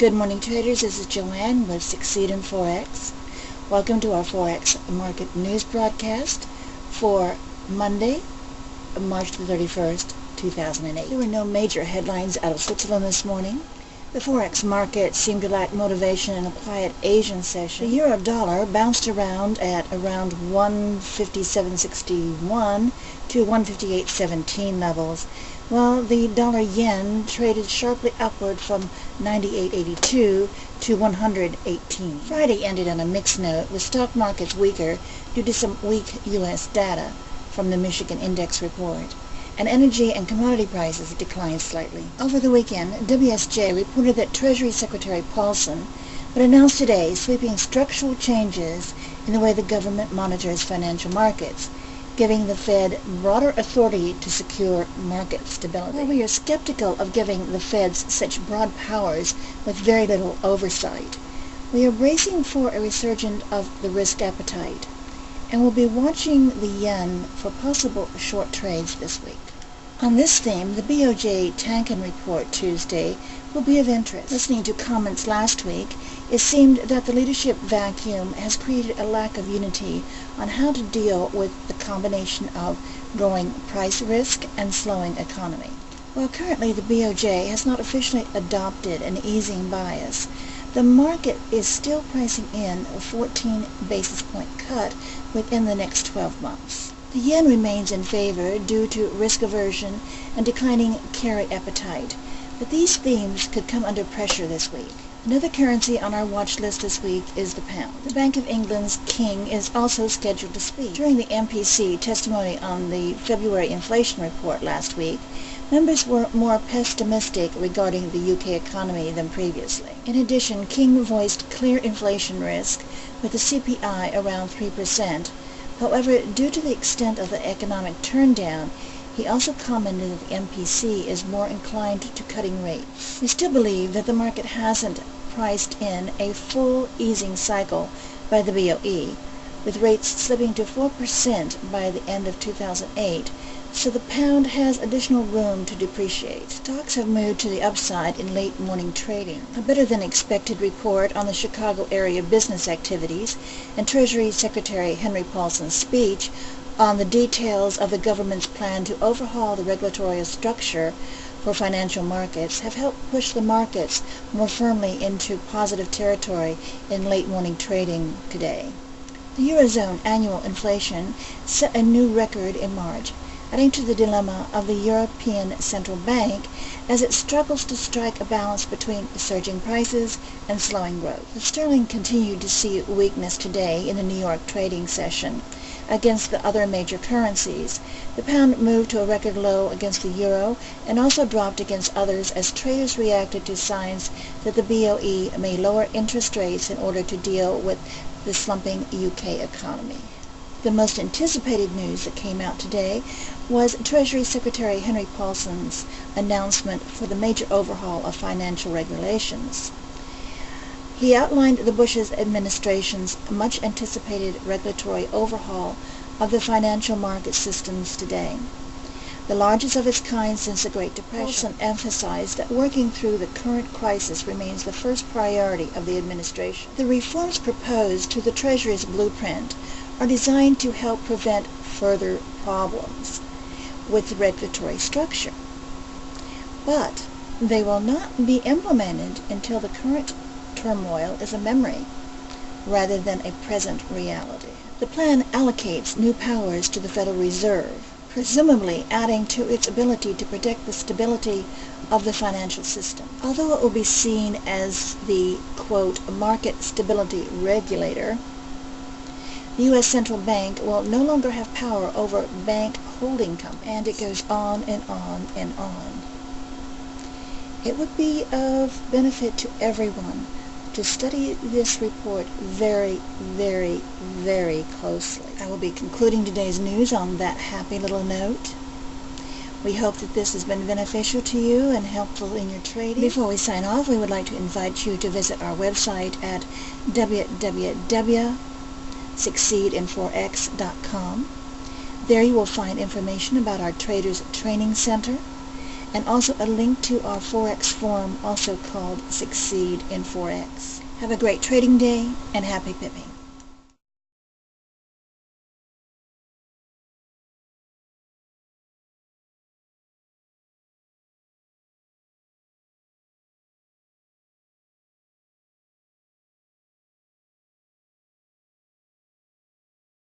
Good morning, traders. This is Joanne with Succeed in Forex. Welcome to our Forex market news broadcast for Monday, March the 31st, 2008. There were no major headlines out of Switzerland this morning. The Forex market seemed to lack motivation in a quiet Asian session. The euro-dollar bounced around at around 157.61 to 158.17 levels, while the dollar-yen traded sharply upward from 98.82 to 118. Friday ended on a mixed note, with stock markets weaker due to some weak U.S. data from the Michigan Index report, and energy and commodity prices declined slightly. Over the weekend, WSJ reported that Treasury Secretary Paulson would announce today sweeping structural changes in the way the government monitors financial markets, giving the Fed broader authority to secure market stability. While we are skeptical of giving the Feds such broad powers with very little oversight, we are bracing for a resurgence of the risk appetite, and will be watching the yen for possible short trades this week. On this theme, the BOJ Tankan report Tuesday will be of interest. Listening to comments last week, it seemed that the leadership vacuum has created a lack of unity on how to deal with the combination of growing price risk and slowing economy. While currently the BOJ has not officially adopted an easing bias, the market is still pricing in a 14 basis point cut within the next 12 months. The yen remains in favor due to risk aversion and declining carry appetite, but these themes could come under pressure this week. Another currency on our watch list this week is the pound. The Bank of England's king is also scheduled to speak. During the MPC testimony on the February inflation report last week, members were more pessimistic regarding the UK economy than previously. In addition, King voiced clear inflation risk with the CPI around 3%. However, due to the extent of the economic turndown, he also commented that the MPC is more inclined to cutting rates. We still believe that the market hasn't priced in a full easing cycle by the BOE, with rates slipping to 4% by the end of 2008, so the pound has additional room to depreciate. Stocks have moved to the upside in late morning trading. A better than expected report on the Chicago area business activities and Treasury Secretary Henry Paulson's speech on the details of the government's plan to overhaul the regulatory structure for financial markets have helped push the markets more firmly into positive territory in late morning trading today. The Eurozone annual inflation set a new record in March, adding to the dilemma of the European Central Bank as it struggles to strike a balance between surging prices and slowing growth. The sterling continued to see weakness today in the New York trading session against the other major currencies. The pound moved to a record low against the euro and also dropped against others as traders reacted to signs that the BOE may lower interest rates in order to deal with the slumping UK economy. The most anticipated news that came out today was Treasury Secretary Henry Paulson's announcement for the major overhaul of financial regulations. He outlined the Bush administration's much-anticipated regulatory overhaul of the financial market systems today, the largest of its kind since the Great Depression. Paulson emphasized that working through the current crisis remains the first priority of the administration. The reforms proposed to the Treasury's blueprint are designed to help prevent further problems with the regulatory structure, but they will not be implemented until the current turmoil is a memory rather than a present reality. The plan allocates new powers to the Federal Reserve, presumably adding to its ability to protect the stability of the financial system. Although it will be seen as the, quote, market stability regulator, the U.S. Central Bank will no longer have power over bank holding companies, and it goes on and on and on. It would be of benefit to everyone to study this report very, very, very closely. I will be concluding today's news on that happy little note. We hope that this has been beneficial to you and helpful in your trading. Before we sign off, we would like to invite you to visit our website at www.succeedinforex.com. There you will find information about our Traders Training Center, and also a link to our Forex forum, also called Succeed in Forex. Have a great trading day, and happy pipping.